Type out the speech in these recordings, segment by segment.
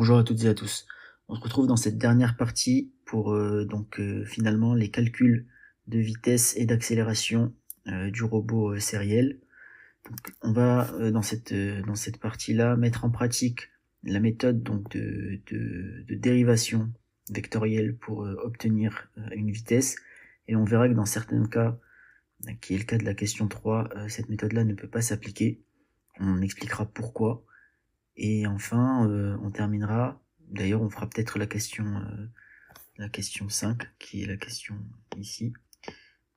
Bonjour à toutes et à tous. On se retrouve dans cette dernière partie pour finalement les calculs de vitesse et d'accélération du robot sériel. Donc, on va dans cette partie-là mettre en pratique la méthode de dérivation vectorielle pour obtenir une vitesse, et on verra que dans certains cas, qui est le cas de la question 3, cette méthode-là ne peut pas s'appliquer. On expliquera pourquoi. Et enfin, on terminera. D'ailleurs, on fera peut-être la question 5, qui est la question ici,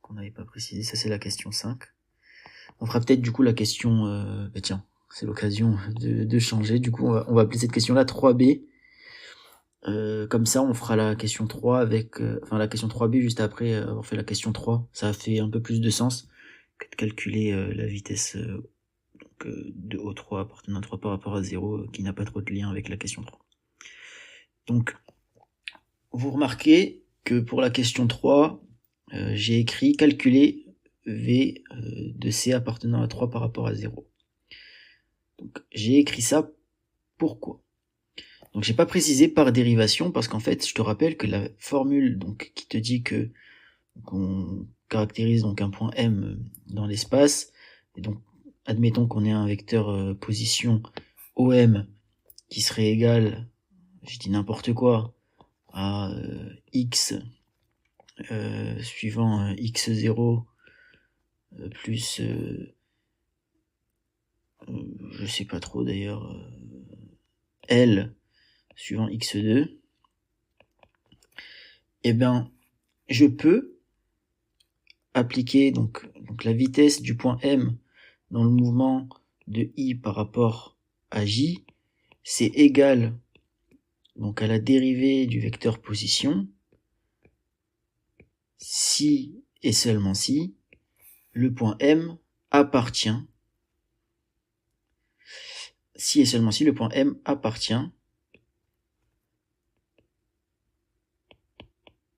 qu'on n'avait pas précisé. Ça, c'est la question 5. On fera peut-être du coup la question... tiens, c'est l'occasion de changer. Du coup, on va appeler cette question-là 3B. Comme ça, on fera la question 3 avec... la question 3B juste après avoir fait la question 3. Ça a fait un peu plus de sens que de calculer la vitesse de O3 appartenant à 3 par rapport à 0, qui n'a pas trop de lien avec la question 3. Donc, vous remarquez que pour la question 3, j'ai écrit calculer V de C appartenant à 3 par rapport à 0. Donc, j'ai écrit ça pourquoi? Donc, j'ai pas précisé par dérivation, parce qu'en fait, je te rappelle que la formule qui te dit que qu'on caractérise donc un point M dans l'espace, et donc admettons qu'on ait un vecteur position OM qui serait égal, je dis n'importe quoi, à x suivant x0 plus je sais pas trop d'ailleurs, L suivant x2, et bien je peux appliquer donc la vitesse du point M dans le mouvement de I par rapport à J, c'est égal donc à la dérivée du vecteur position si et seulement si le point M appartient, si et seulement si le point M appartient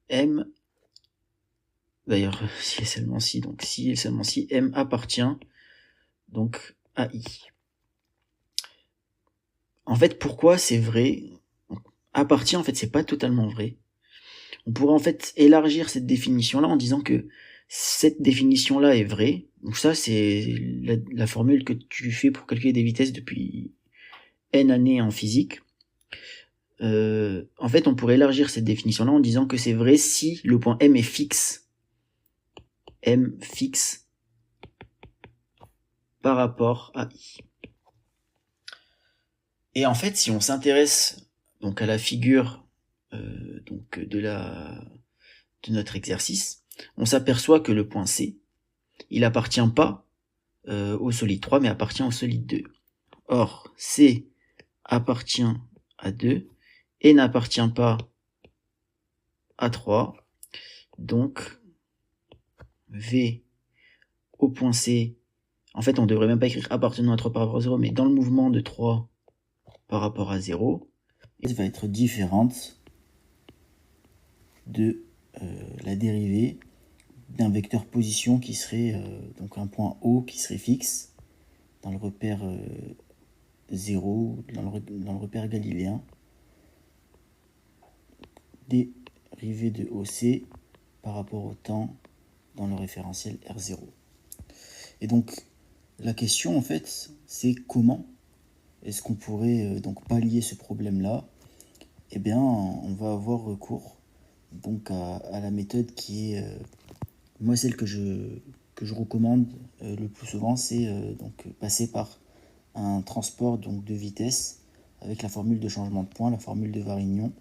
M, d'ailleurs si et seulement si, donc si et seulement si M appartient donc à I. En fait, pourquoi c'est vrai? Appartient, en fait, c'est pas totalement vrai. On pourrait en fait élargir cette définition-là en disant que cette définition-là est vraie. Donc ça, c'est la formule que tu fais pour calculer des vitesses depuis N années en physique. En fait, on pourrait élargir cette définition-là en disant que c'est vrai si le point M est fixe. M fixe par rapport à I. Et en fait, si on s'intéresse donc à la figure de notre exercice, on s'aperçoit que le point C, il appartient pas au solide 3, mais appartient au solide 2. Or, C appartient à 2 et n'appartient pas à 3. Donc, V au point C, en fait, on devrait même pas écrire appartenant à 3 par rapport à 0, mais dans le mouvement de 3 par rapport à 0, elle va être différente de la dérivée d'un vecteur position qui serait donc un point O qui serait fixe dans le repère 0, dans le repère galiléen, dérivée de OC par rapport au temps dans le référentiel R0. Et donc la question en fait, c'est comment est-ce qu'on pourrait donc pallier ce problème-là? Eh bien, on va avoir recours donc à la méthode qui est moi celle que je recommande le plus souvent, c'est donc passer par un transport donc de vitesse avec la formule de changement de point, la formule de Varignon,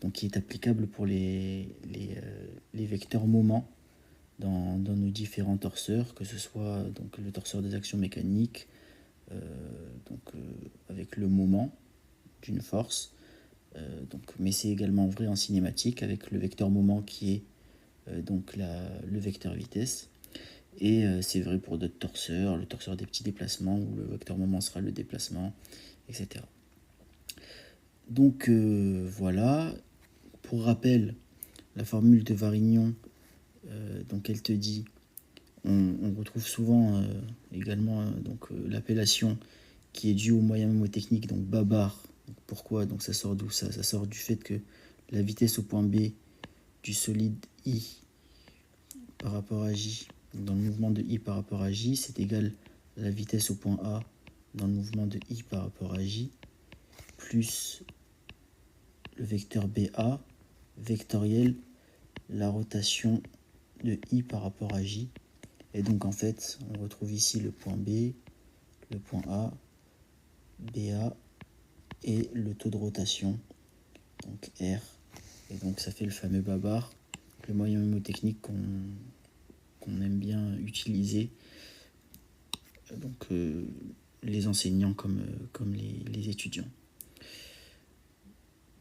donc qui est applicable pour les vecteurs moments dans nos différents torseurs, que ce soit donc le torseur des actions mécaniques, avec le moment d'une force, mais c'est également vrai en cinématique avec le vecteur moment qui est le vecteur vitesse. Et c'est vrai pour d'autres torseurs, le torseur des petits déplacements où le vecteur moment sera le déplacement, etc. Donc voilà, pour rappel, la formule de Varignon, donc elle te dit, on retrouve souvent également l'appellation qui est due au moyen mnémotechnique, donc babar, Pourquoi? Donc ça sort d'où ça? Ça sort du fait que la vitesse au point B du solide I par rapport à J, dans le mouvement de I par rapport à J, c'est égal à la vitesse au point A dans le mouvement de I par rapport à J, plus le vecteur BA, vectoriel la rotation de I par rapport à J. Et donc en fait, on retrouve ici le point B, le point A, BA et le taux de rotation, donc R. Et donc ça fait le fameux babar, le moyen mnémotechnique qu'on aime bien utiliser, donc les enseignants comme les étudiants.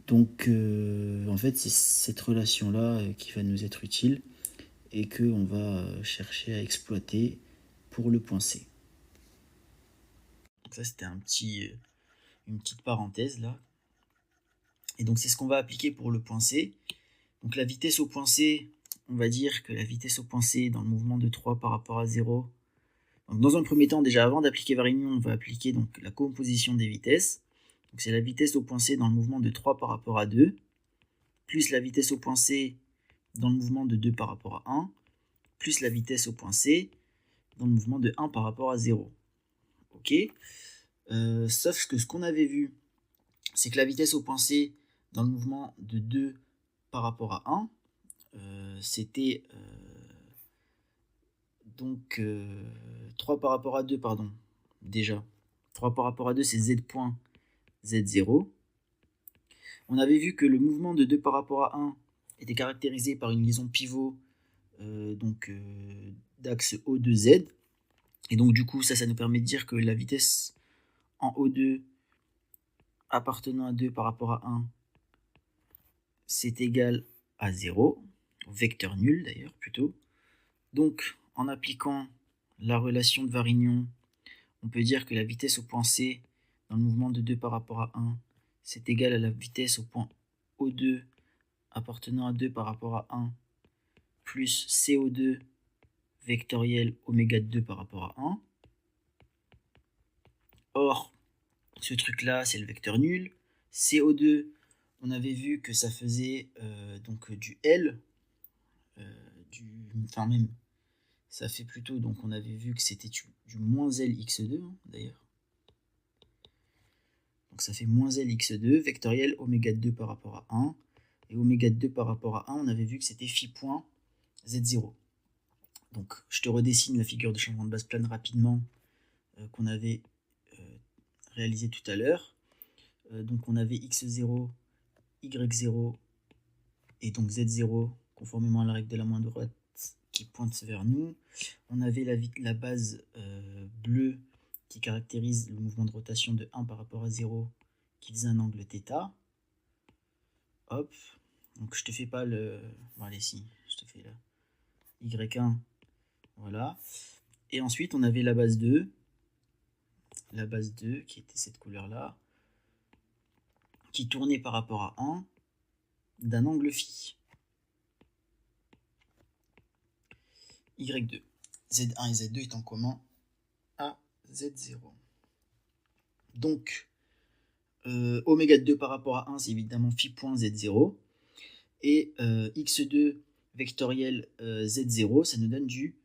Donc en fait c'est cette relation-là qui va nous être utile et qu'on va chercher à exploiter pour le point C. Donc ça c'était une petite parenthèse là. Et donc c'est ce qu'on va appliquer pour le point C. Donc la vitesse au point C, on va dire que la vitesse au point C dans le mouvement de 3 par rapport à 0. Donc dans un premier temps, déjà avant d'appliquer Varignon, on va appliquer donc la composition des vitesses. Donc c'est la vitesse au point C dans le mouvement de 3 par rapport à 2, plus la vitesse au point C dans le mouvement de 2 par rapport à 1, plus la vitesse au point C dans le mouvement de 1 par rapport à 0. Ok, sauf que ce qu'on avait vu, c'est que la vitesse au point C dans le mouvement de 2 par rapport à 1, c'était donc 3 par rapport à 2, pardon, déjà. 3 par rapport à 2, c'est z point z0. On avait vu que le mouvement de 2 par rapport à 1 était caractérisé par une liaison pivot d'axe O2Z. Et donc du coup, ça nous permet de dire que la vitesse en O2 appartenant à 2 par rapport à 1, c'est égal à 0, vecteur nul d'ailleurs plutôt. Donc en appliquant la relation de Varignon, on peut dire que la vitesse au point C dans le mouvement de 2 par rapport à 1, c'est égal à la vitesse au point O2 appartenant à 2 par rapport à 1 plus CO2 vectoriel oméga de 2 par rapport à 1. Or, ce truc-là, c'est le vecteur nul. CO2, on avait vu que ça faisait donc du L, enfin même, ça fait plutôt, donc on avait vu que c'était du moins L x2 hein, d'ailleurs. Donc ça fait moins L x2, vectoriel oméga de 2 par rapport à 1. Et oméga de 2 par rapport à 1, on avait vu que c'était phi point z0. Donc je te redessine la figure de changement de base plane rapidement qu'on avait réalisé tout à l'heure. Donc on avait x0, y0 et donc z0 conformément à la règle de la main droite qui pointe vers nous. On avait la base bleue qui caractérise le mouvement de rotation de 1 par rapport à 0 qui faisait un angle θ. Hop, donc je te fais pas le... Bon allez si, je te fais le y1, voilà. Et ensuite on avait la base 2 qui était cette couleur là, qui tournait par rapport à 1 d'un angle phi. Y2. Z1 et Z2 étant commun à Z0. Donc, oméga de 2 par rapport à 1, c'est évidemment phi point Z0. Et x2 vectoriel Z0, ça nous donne du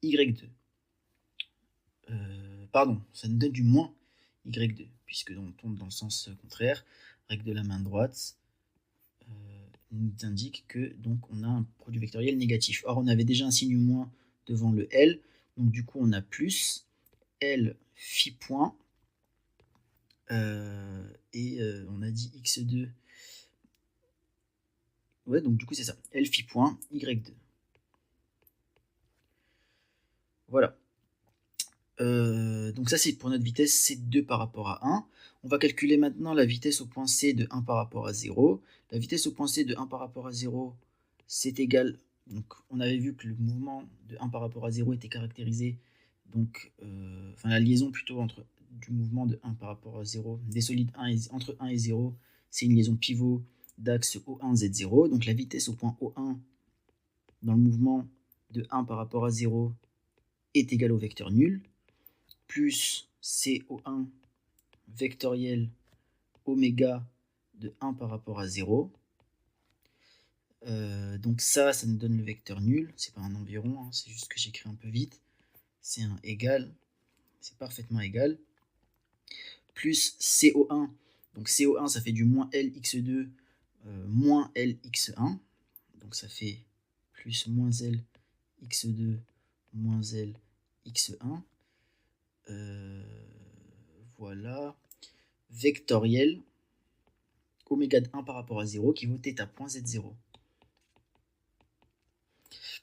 Y2. Pardon, ça nous donne du moins Y2, puisque on tourne dans le sens contraire. Règle de la main droite nous indique que donc on a un produit vectoriel négatif. Or, on avait déjà un signe moins devant le L, donc du coup on a plus L phi point, et on a dit x2, ouais, donc du coup c'est ça, L phi point y2. Voilà. Donc ça c'est pour notre vitesse C2 par rapport à 1. On va calculer maintenant la vitesse au point C de 1 par rapport à 0. La vitesse au point C de 1 par rapport à 0, c'est égal, donc on avait vu que le mouvement de 1 par rapport à 0 était caractérisé, donc enfin la liaison plutôt entre du mouvement de 1 par rapport à 0, des solides entre 1 et 0, c'est une liaison pivot d'axe O1 Z0, donc la vitesse au point O1 dans le mouvement de 1 par rapport à 0 est égale au vecteur nul, plus CO1 vectoriel oméga de 1 par rapport à 0. Donc ça nous donne le vecteur nul. C'est pas un environ, hein, c'est juste que j'écris un peu vite. C'est un égal, c'est parfaitement égal. Plus CO1. Donc CO1, ça fait du moins LX2 moins LX1. Donc ça fait plus moins LX2 moins LX1. Voilà. Vectoriel. Oméga de 1 par rapport à 0 qui vaut θ.z0.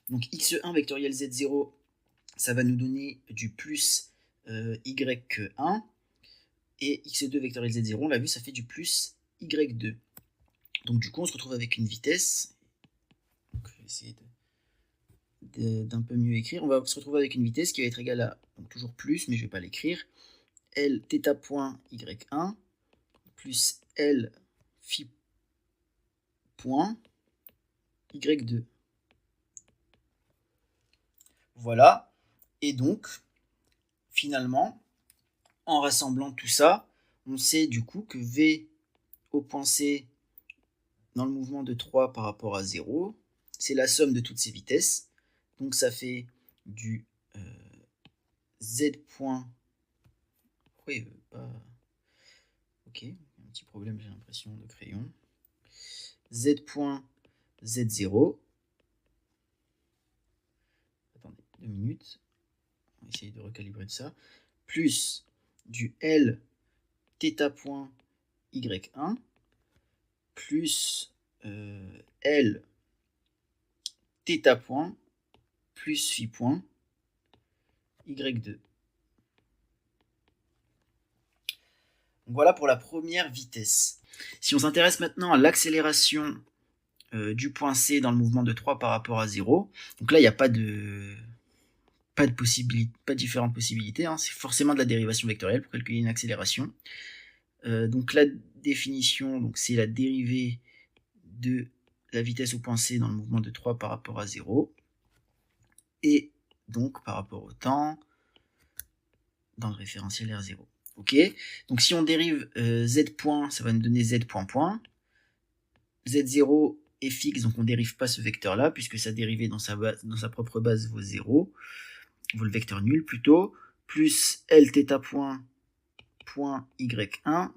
Donc x1 vectoriel z0, ça va nous donner du plus y1. Et x2 vectoriel z0, on l'a vu, ça fait du plus y2. Donc du coup, on se retrouve avec une vitesse. Donc, je vais essayer d'un peu mieux écrire. On va se retrouver avec une vitesse qui va être égale à, donc toujours plus, mais je ne vais pas l'écrire, L θ.y1 plus L phi point y2. Voilà. Et donc, finalement, en rassemblant tout ça, on sait du coup que V au point C dans le mouvement de 3 par rapport à 0, c'est la somme de toutes ces vitesses. Donc ça fait du Z point... Oui, pas... Ok, un petit problème, j'ai l'impression, de crayon. Z point Z0. Attendez, 2 minutes. On va essayer de recalibrer de ça. Plus du L θ point Y1 plus L θ point plus phi point Y2. Voilà pour la première vitesse. Si on s'intéresse maintenant à l'accélération du point C dans le mouvement de 3 par rapport à 0, donc là il n'y a pas de différentes possibilités, hein. C'est forcément de la dérivation vectorielle pour calculer une accélération. Donc la définition, c'est la dérivée de la vitesse au point C dans le mouvement de 3 par rapport à 0, et donc par rapport au temps dans le référentiel R0. Ok, donc si on dérive Z point, ça va nous donner Z point point. Z0 est fixe, donc on ne dérive pas ce vecteur-là, puisque sa dérivée dans sa propre base vaut 0, vaut le vecteur nul plutôt, plus L θ point Y1,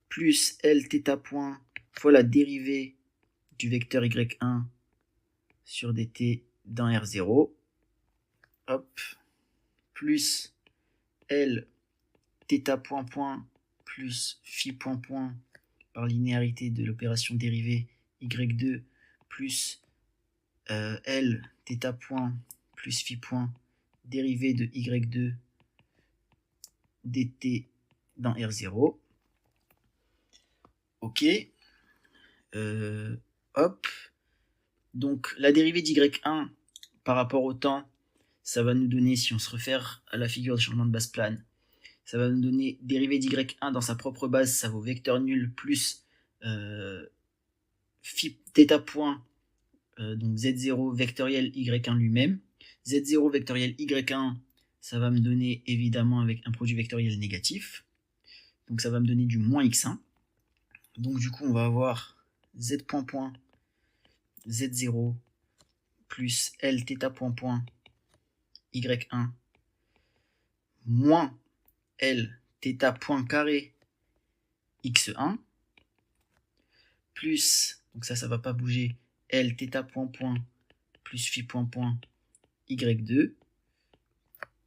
plus L θ point fois la dérivée du vecteur Y1 sur dt dans R0, hop, plus L θ point point plus phi point point par linéarité de l'opération dérivée y2 plus L θ point plus phi point dérivée de y2 dt dans R0. Ok. Hop. Donc la dérivée d'y1 par rapport au temps, ça va nous donner, si on se réfère à la figure de changement de base plane, ça va nous donner dérivée d'y1 dans sa propre base, ça vaut vecteur nul plus phi θ point, donc z0 vectoriel y1 lui-même. Z0 vectoriel y1, ça va me donner évidemment avec un produit vectoriel négatif. Donc ça va me donner du moins x1. Donc du coup on va avoir z point point z0 plus L θ point point y1 moins L θ point carré x1 plus, donc ça va pas bouger, L θ point point plus phi point point y2.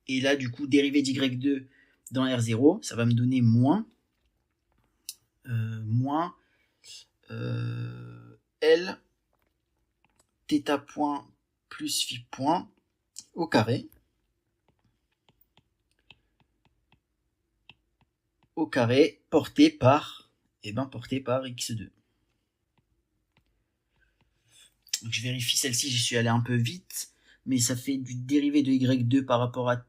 Et là du coup dérivée d'y2 dans R0, ça va me donner moins L θ point plus phi point au carré porté par x2. Donc je vérifie celle-ci, j'y suis allé un peu vite, mais ça fait du dérivé de y2 par rapport à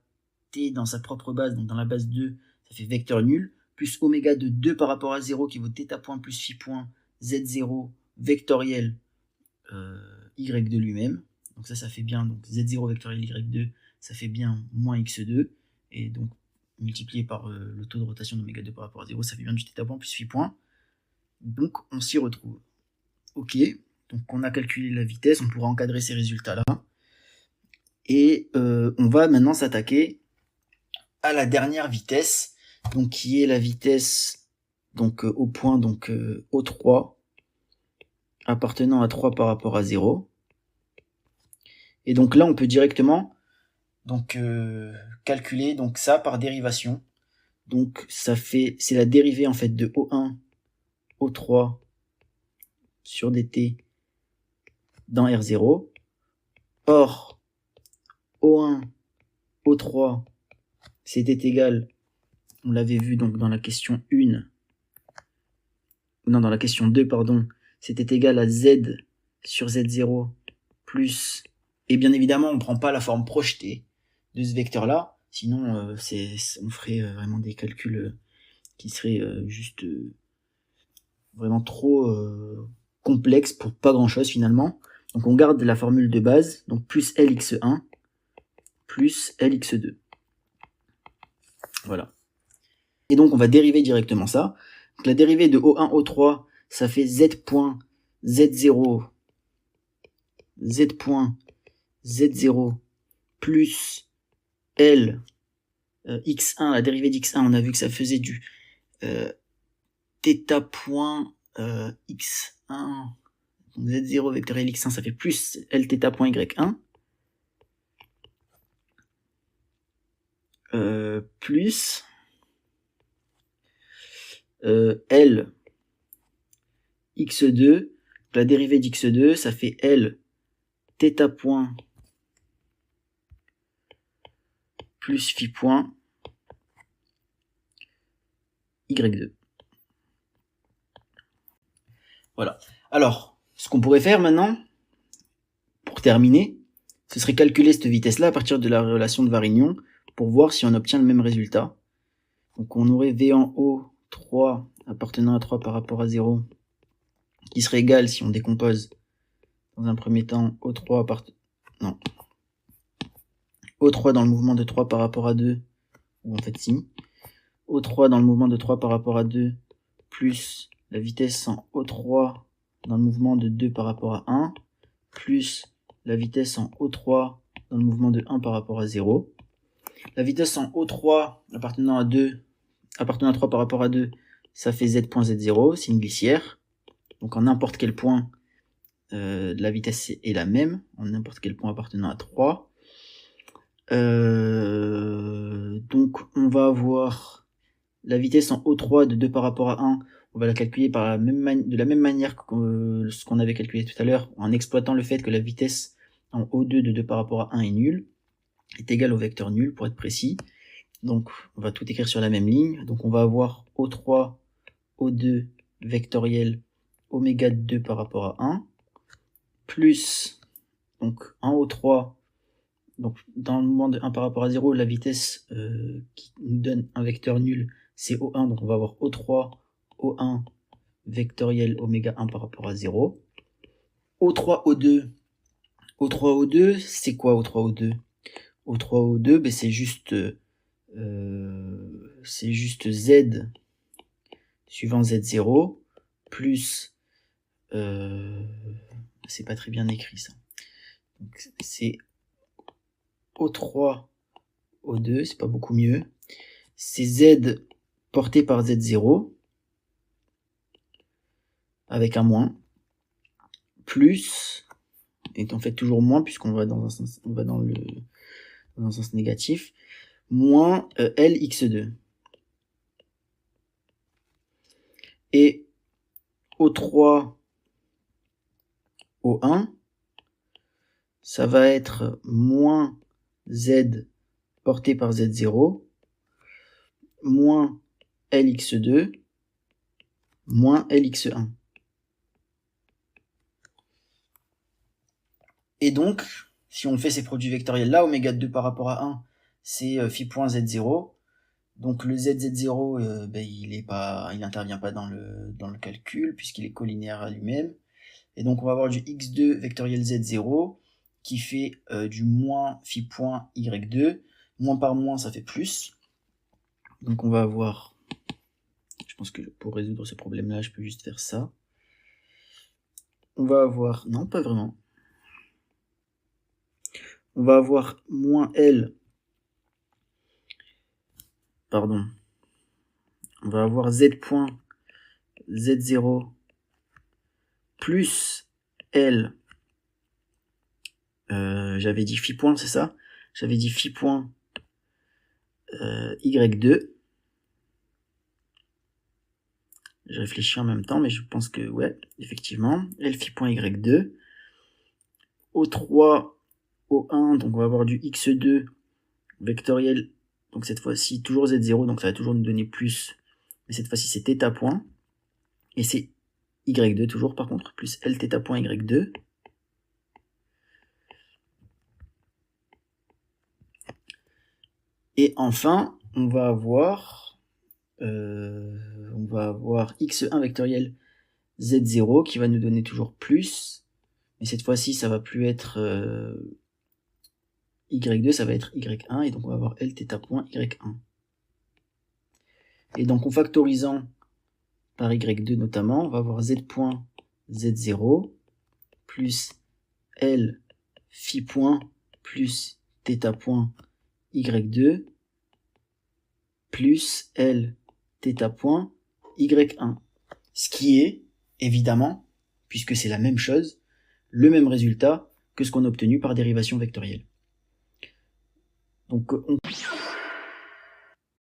t dans sa propre base, donc dans la base 2, ça fait vecteur nul, plus oméga de 2 par rapport à 0 qui vaut θ point plus phi point z0 vectoriel y2 lui-même. Donc ça fait bien, donc z0 vectoriel y2, ça fait bien moins x2, et donc multiplié par le taux de rotation d'oméga 2 par rapport à 0, ça fait bien du θ point plus phi point. Donc on s'y retrouve. Ok, donc on a calculé la vitesse, on pourra encadrer ces résultats-là. Et on va maintenant s'attaquer à la dernière vitesse, donc qui est la vitesse donc au point donc O3 appartenant à 3 par rapport à 0. Et donc là on peut directement donc calculer donc ça par dérivation. Donc ça fait c'est la dérivée en fait de O1 O3 sur dt dans R0. Or O1 O3 c'était égal, on l'avait vu donc dans la question 1, non dans la question 2 pardon, c'était égal à z sur z0 plus, et bien évidemment on ne prend pas la forme projetée de ce vecteur là, sinon on ferait vraiment des calculs qui seraient juste vraiment trop complexes pour pas grand chose finalement. Donc on garde la formule de base, donc plus lx1 plus lx2. Voilà. Et donc on va dériver directement ça. Donc, la dérivée de O1, O3, ça fait z point z0 plus L x1, la dérivée d'x1, on a vu que ça faisait du θ point x1, donc z0 vectoriel x1, ça fait plus Lθ point y1, plus L x2, la dérivée d'x2, ça fait L θ point plus phi point y2. Voilà. Alors, ce qu'on pourrait faire maintenant, pour terminer, ce serait calculer cette vitesse-là à partir de la relation de Varignon pour voir si on obtient le même résultat. Donc on aurait V en haut 3 appartenant à 3 par rapport à 0 qui serait égal, si on décompose dans un premier temps, O3 O3 dans le mouvement de 3 par rapport à 2, ou en fait si, O3 dans le mouvement de 3 par rapport à 2, plus la vitesse en O3 dans le mouvement de 2 par rapport à 1, plus la vitesse en O3 dans le mouvement de 1 par rapport à 0. La vitesse en O3 appartenant à 3 par rapport à 2, ça fait z.z0, c'est une glissière. Donc en n'importe quel point, la vitesse est la même, en n'importe quel point appartenant à 3. Donc on va avoir la vitesse en O3 de 2 par rapport à 1, on va la calculer de la même manière que ce qu'on avait calculé tout à l'heure, en exploitant le fait que la vitesse en O2 de 2 par rapport à 1 est nulle, est égale au vecteur nul pour être précis. Donc on va tout écrire sur la même ligne, donc on va avoir O3, O2 vectoriel oméga de 2 par rapport à 1, plus, donc en O3, donc dans le mouvement de 1 par rapport à 0, la vitesse qui nous donne un vecteur nul, c'est O1, donc on va avoir O3, O1 vectoriel oméga 1 par rapport à 0. O3, O2, O3, O2, c'est quoi O3, O2 O3, O2, ben c'est juste Z suivant Z0 plus c'est pas très bien écrit ça. Donc c'est O3, O2, c'est pas beaucoup mieux. C'est Z porté par Z0 avec un moins plus, et en fait toujours moins puisqu'on va dans un sens, on va dans un sens négatif, moins Lx2. Et O3, O1, ça va être moins Z porté par Z0, moins Lx2, moins Lx1. Et donc, si on fait ces produits vectoriels là, oméga de 2 par rapport à 1, c'est phi point Z0. Donc le Z0, il n'intervient pas dans le calcul, puisqu'il est collinéaire à lui-même. Et donc on va avoir du x2 vectoriel Z0, qui fait du moins phi point Y2. Moins par moins, ça fait plus. Donc on va avoir, je Je pense que pour résoudre ce problème-là, je peux juste faire ça. On va avoir... Non, pas vraiment. On va avoir moins L. Pardon. On va avoir Z point Z0 plus L. J'avais dit phi point, c'est ça? J'avais dit phi point Y2. Je réfléchis en même temps, mais je pense que, ouais, effectivement. L phi point Y2. O3, O1, donc on va avoir du X2 vectoriel. Donc cette fois-ci, toujours Z0, donc ça va toujours nous donner plus. Mais cette fois-ci, c'est θ point. Et c'est Y2 toujours, par contre, plus L θ point Y2. Et enfin, on va avoir X1 vectoriel Z0 qui va nous donner toujours plus. Mais cette fois-ci, ça va plus être Y2, ça va être Y1. Et donc on va avoir L θ point Y1. Et donc en factorisant par Y2 notamment, on va avoir Z point Z0 plus L phi point plus θ point Y2 plus L θ point Y1. Ce qui est, évidemment, puisque c'est la même chose, le même résultat que ce qu'on a obtenu par dérivation vectorielle. Donc on